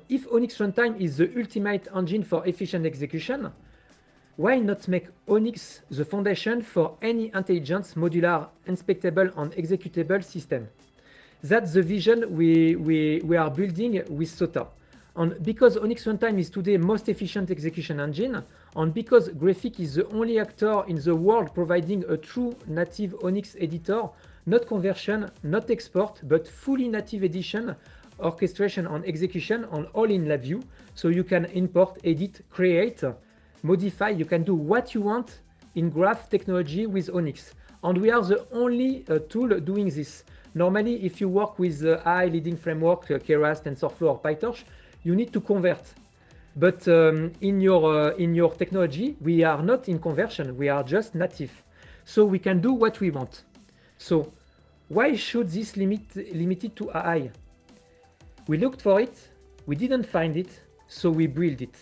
if ONNX Runtime is the ultimate engine for efficient execution, why not make ONNX the foundation for any intelligent, modular, inspectable, and executable system? That's the vision we are building with SOTA. And because ONNX Runtime is today most efficient execution engine, and because Graiphic is the only actor in the world providing a true native ONNX editor, not conversion, not export, but fully native edition, orchestration and execution, and all in LabVIEW, so you can import, edit, create, modify, you can do what you want in graph technology with ONNX. And we are the only tool doing this. Normally, if you work with AI leading framework, Keras, TensorFlow, or PyTorch, you need to convert. But in your technology, we are not in conversion, we are just native. So we can do what we want. So why should this limit it to AI? We looked for it, we didn't find it, so we built it.